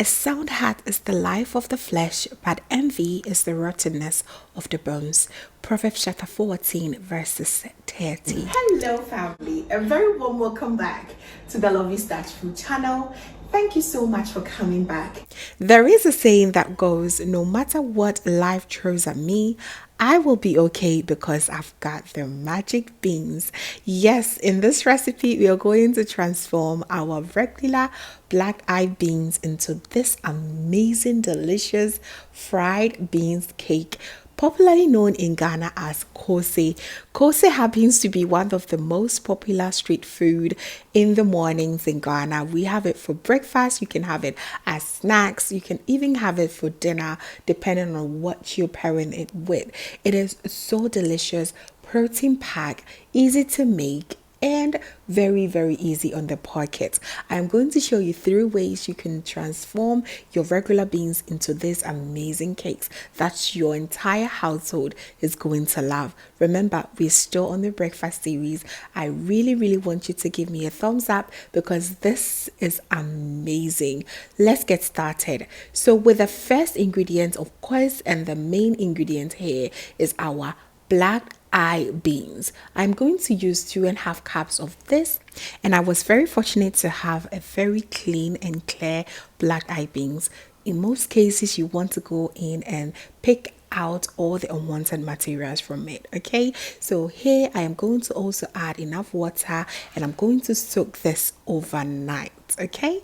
A sound heart is the life of the flesh, but envy is the rottenness of the bones. Proverbs chapter 14, verses 30. Hello, family. A very warm welcome back to the Lovystouch food channel. Thank you so much for coming back. There is a saying that goes, no matter what life throws at me, I will be okay because I've got the magic beans. Yes, in this recipe, we are going to transform our regular black-eyed beans into this amazing, delicious fried beans cake, popularly known in Ghana as Koose. Koose happens to be one of the most popular street food in the mornings in Ghana. We have it for breakfast, you can have it as snacks, you can even have it for dinner, depending on what you're pairing it with. It is so delicious, protein packed, easy to make, and very easy on the pocket. I'm going to show you 3 ways you can transform your regular beans into these amazing cakes that your entire household is going to love. Remember, we're still on the breakfast series. I really want you to give me a thumbs up because this is amazing. Let's get started. So with the first ingredient, of course, and the main ingredient here is our black eye beans. I'm going to use 2.5 cups of this, and I was very fortunate to have a very clean and clear black eye beans. In most cases, you want to go in and pick out all the unwanted materials from it. Okay, so here I am going to also add enough water, and I'm going to soak this overnight. Okay,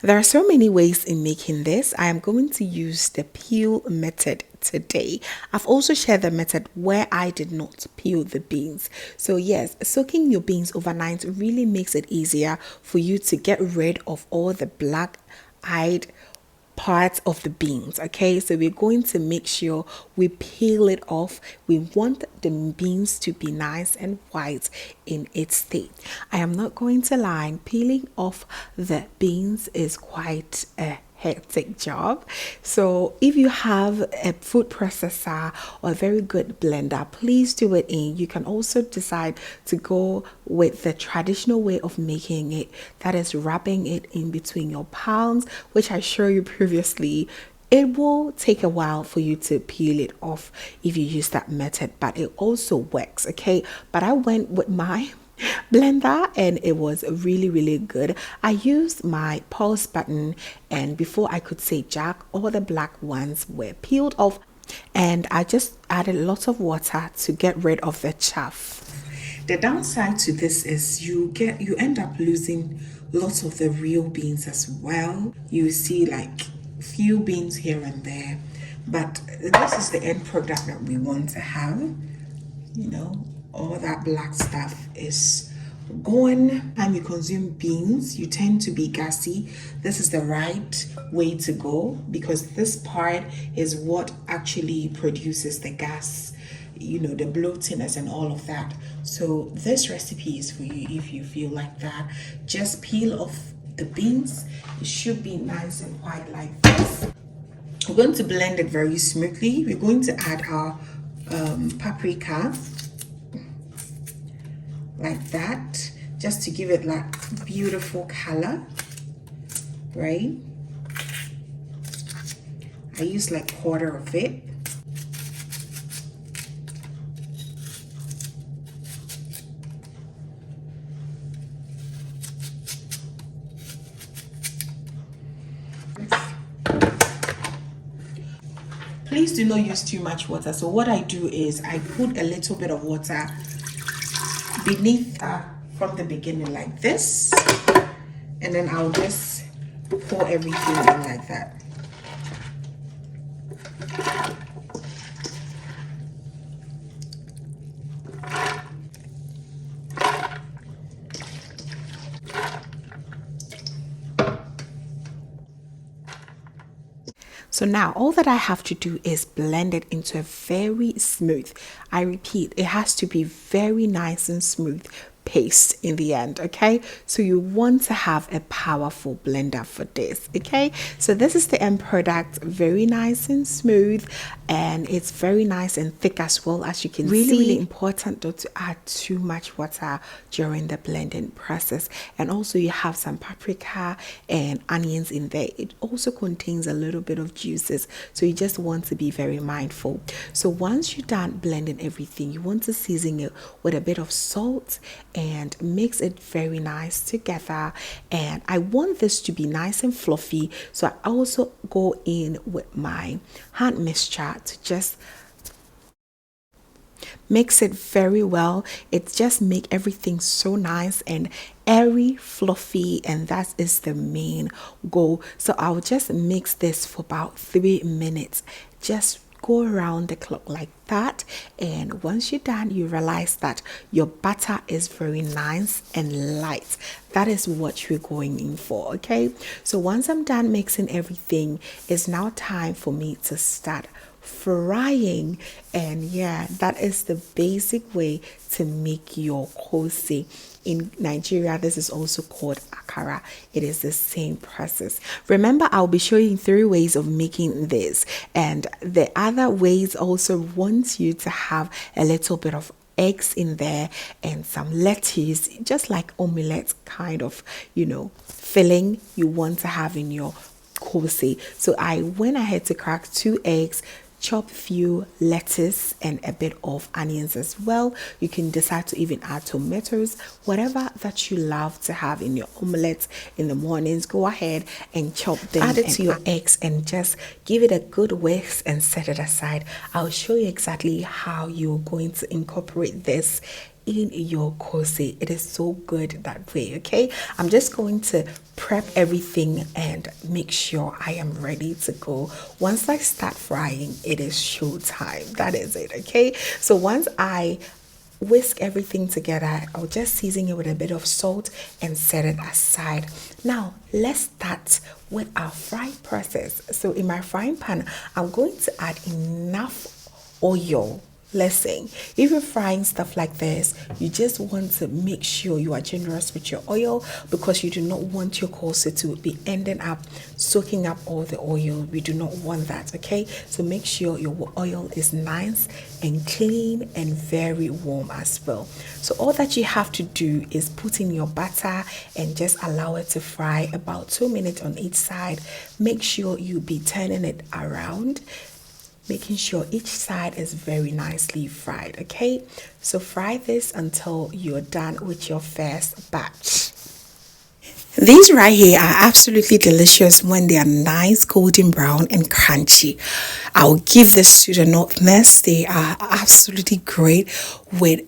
there are so many ways in making this. I am going to use the peel method today. I've also shared the method where I did not peel the beans. So yes, soaking your beans overnight really makes it easier for you to get rid of all the black-eyed parts of the beans. Okay, so we're going to make sure we peel it off. We want the beans to be nice and white in its state. I am not going to lie, peeling off the beans is quite a hectic job. So if you have a food processor or a very good blender, please do it in. You can also decide to go with the traditional way of making it, that is wrapping it in between your palms, which I showed you previously. It will take a while for you to peel it off if you use that method, but it also works. Okay, but I went with my blender and it was really good. I used my pulse button, and before I could say jack, all the black ones were peeled off, and I just added lots of water to get rid of the chaff. The downside to this is you end up losing lots of the real beans as well. You see like few beans here and there, but this is the end product that we want to have. You know, all that black stuff is gone. Time you consume beans, you tend to be gassy. This is the right way to go because this part is what actually produces the gas, you know, the bloatiness and all of that. So this recipe is for you if you feel like that. Just peel off the beans. It should be nice and white like this. We're going to blend it very smoothly. We're going to add our paprika like that, just to give it like beautiful color, right? I use like 1/4 of it. Please do not use too much water. So what I do is I put a little bit of water beneath from the beginning like this, and then I'll just pour everything in like that. So now all that I have to do is blend it into a very smooth, I repeat, it has to be very nice and smooth paste in the end. Okay, so you want to have a powerful blender for this. Okay, so this is the end product, very nice and smooth, and it's very nice and thick as well, as you can see. Really important not to add too much water during the blending process. And also you have some paprika and onions in there. It also contains a little bit of juices, so you just want to be very mindful. So once you're done blending everything, you want to season it with a bit of salt and mix it very nice together. And I want this to be nice and fluffy, so I also go in with my hand mixture to just mix it very well. It just make everything so nice and airy, fluffy, and that is the main goal. So I'll just mix this for about 3 minutes. Just go around the clock like that, and once you're done, you realize that your butter is very nice and light. That is what we're going in for. Okay, so once I'm done mixing everything, it's now time for me to start frying. And yeah, that is the basic way to make your koose. In Nigeria, this is also called akara. It is the same process. Remember, I'll be showing 3 ways of making this, and the other ways also want you to have a little bit of eggs in there and some lettuce, just like omelette kind of, filling you want to have in your koose. So I went ahead to crack 2 eggs, chop few lettuce and a bit of onions as well. You can decide to even add tomatoes, whatever that you love to have in your omelette in the mornings. Go ahead and chop them, add it to your eggs, and just give it a good whisk and set it aside. I'll show you exactly how you're going to incorporate this in your koose. It is so good that way. Okay, I'm just going to prep everything and make sure I am ready to go. Once I start frying, it is show time. That is it. Okay, so once I whisk everything together, I'll just season it with a bit of salt and set it aside. Now let's start with our fry process. So in my frying pan, I'm going to add enough oil. Listen, if you're frying stuff like this, you just want to make sure you are generous with your oil, because you do not want your koose to be ending up soaking up all the oil. We do not want that. Okay, so make sure your oil is nice and clean and very warm as well. So all that you have to do is put in your butter and just allow it to fry about 2 minutes on each side. Make sure you be turning it around, making sure each side is very nicely fried. Okay, so fry this until you're done with your first batch. These right here are absolutely delicious when they are nice golden brown and crunchy. I'll give this to the Northerners. They are absolutely great with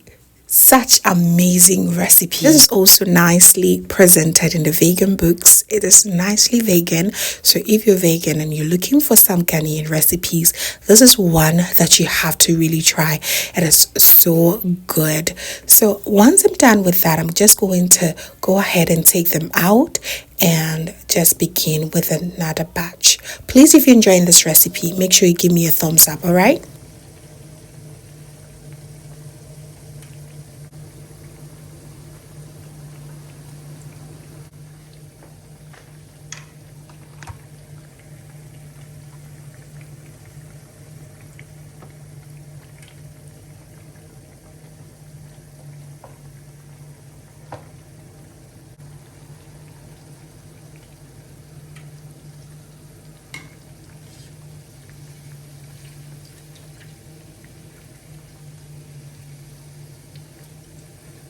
such amazing recipes. This is also nicely presented in the vegan books. It is nicely vegan, so if you're vegan and you're looking for some Ghanaian recipes, this is one that you have to really try. It is so good. So once I'm done with that, I'm just going to go ahead and take them out and just begin with another batch. Please, if you're enjoying this recipe, make sure you give me a thumbs up. All right.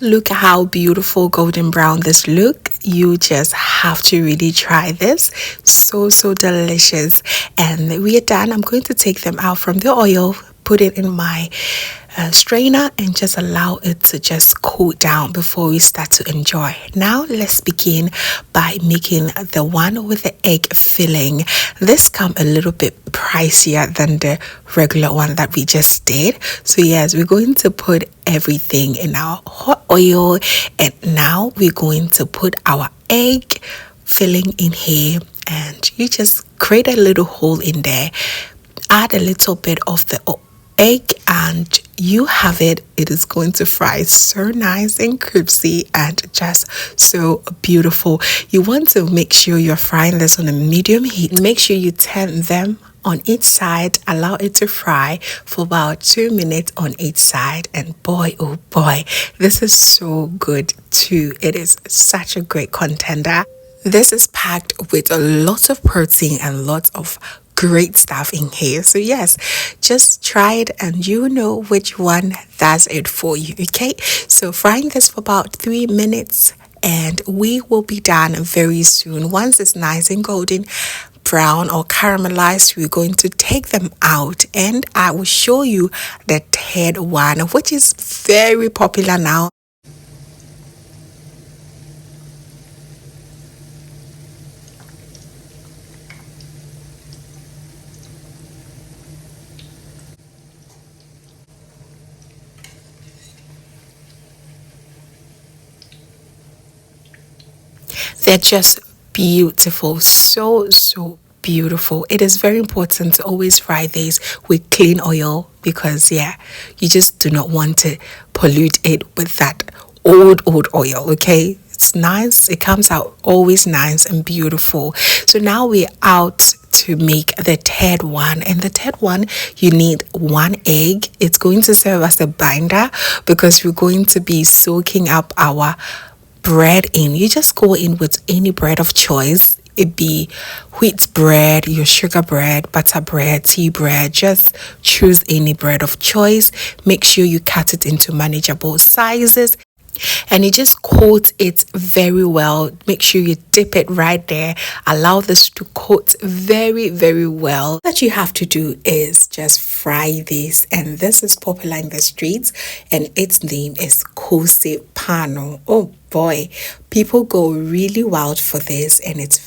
Look how beautiful golden brown this look. You just have to really try this. So delicious. And we are done. I'm going to take them out from the oil, put it in my strainer, and just allow it to just cool down before we start to enjoy. Now let's begin by making the one with the egg filling. This come a little bit pricier than the regular one that we just did. So yes, we're going to put everything in our hot oil, and now we're going to put our egg filling in here, and you just create a little hole in there, add a little bit of the egg, and you have it. It is going to fry so nice and crispy and just so beautiful. You want to make sure you're frying this on a medium heat. Make sure you turn them on each side, allow it to fry for about 2 minutes on each side, and boy oh boy, this is so good too. It is such a great contender. This is packed with a lot of protein and lots of great stuff in here. So yes, just try it and you know which one does it for you. Okay, so frying this for about 3 minutes and we will be done very soon. Once it's nice and golden brown or caramelized, we're going to take them out and I will show you the third one, which is very popular now. They're just beautiful, so beautiful. It is very important to always fry these with clean oil because yeah, you just do not want to pollute it with that old oil. Okay, it's nice, it comes out always nice and beautiful. So now we're out to make the third one, and the third one you need 1 egg. It's going to serve as a binder because we're going to be soaking up our bread in. You just go in with any bread of choice. It be wheat bread, your sugar bread, butter bread, tea bread. Just choose any bread of choice. Make sure you cut it into manageable sizes and you just coat it very well. Make sure you dip it right there. Allow this to coat very well. What you have to do is just fry this, and this is popular in the streets and its name is Koose Pano. Oh boy, people go really wild for this and it's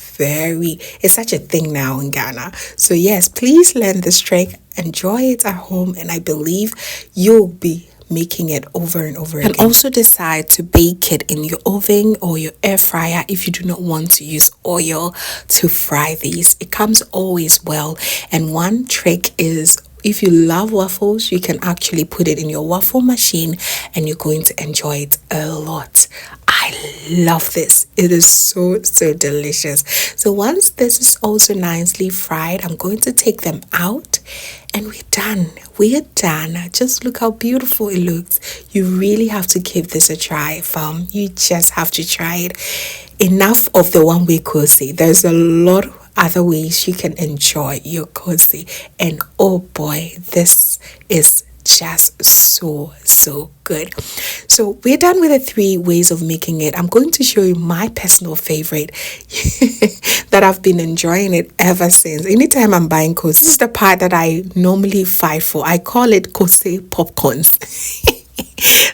such a thing now in Ghana. So yes, please learn this trick, enjoy it at home, and I believe you'll be making it over and over again. And also decide to bake it in your oven or your air fryer if you do not want to use oil to fry these. It comes always well. And one trick is, if you love waffles, you can actually put it in your waffle machine and you're going to enjoy it a lot. I love this. It is so delicious. So once this is also nicely fried, I'm going to take them out and we're done. We are done. Just look how beautiful it looks. You really have to give this a try, fam. You just have to try it. Enough of the one way Koose. There's a lot other ways you can enjoy your Koose, and oh boy, this is just so good. So we're done with the 3 ways of making it. I'm going to show you my personal favorite that I've been enjoying it ever since. Anytime I'm buying Koose, this is the part that I normally fight for. I call it Koose popcorns.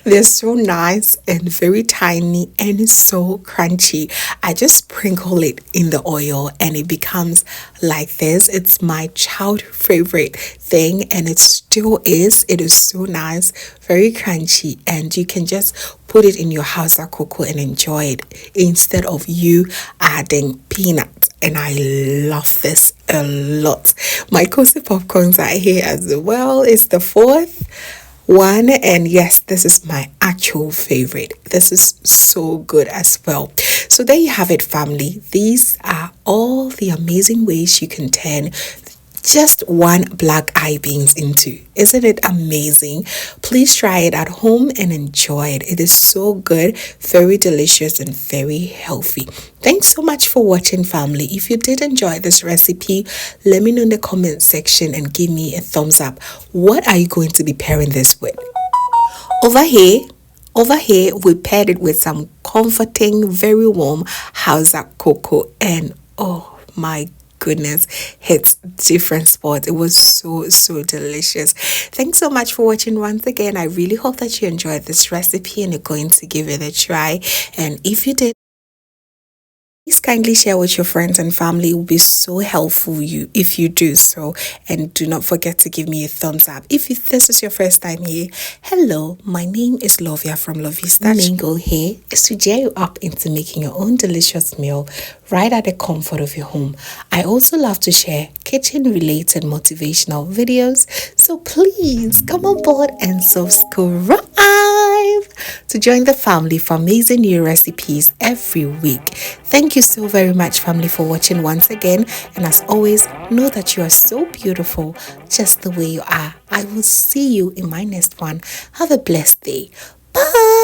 They're so nice and very tiny and so crunchy. I just sprinkle it in the oil and it becomes like this. It's my child favorite thing and it still is. It is so nice, very crunchy, and you can just put it in your house cocoa and enjoy it instead of you adding peanuts. And I love this a lot. My Koose popcorns are here as well. It's the 4th one, and yes, this is my actual favorite. This is so good as well. So there you have it, family. These are all the amazing ways you can turn just 1 black eye beans into. Isn't it amazing? Please try it at home and enjoy it. It is so good, very delicious, and very healthy. Thanks so much for watching, family. If you did enjoy this recipe, let me know in the comment section and give me a thumbs up. What are you going to be pairing this with? Over here, we paired it with some comforting, very warm Hausa cocoa, and oh my goodness, hits different spots. It was so delicious. Thanks so much for watching once again. I really hope that you enjoyed this recipe and you're going to give it a try. And if you did, please kindly share with your friends and family. It will be so helpful if you do so. And do not forget to give me a thumbs up. If this is your first time here, hello, my name is Lovia from Lovystouch. My main goal here is to gear you up into making your own delicious meal right at the comfort of your home. I also love to share kitchen related motivational videos. So So please come on board and subscribe to join the family for amazing new recipes every week. Thank you so very much, family, for watching once again. And as always, know that you are so beautiful just the way you are. I will see you in my next one. Have a blessed day. Bye.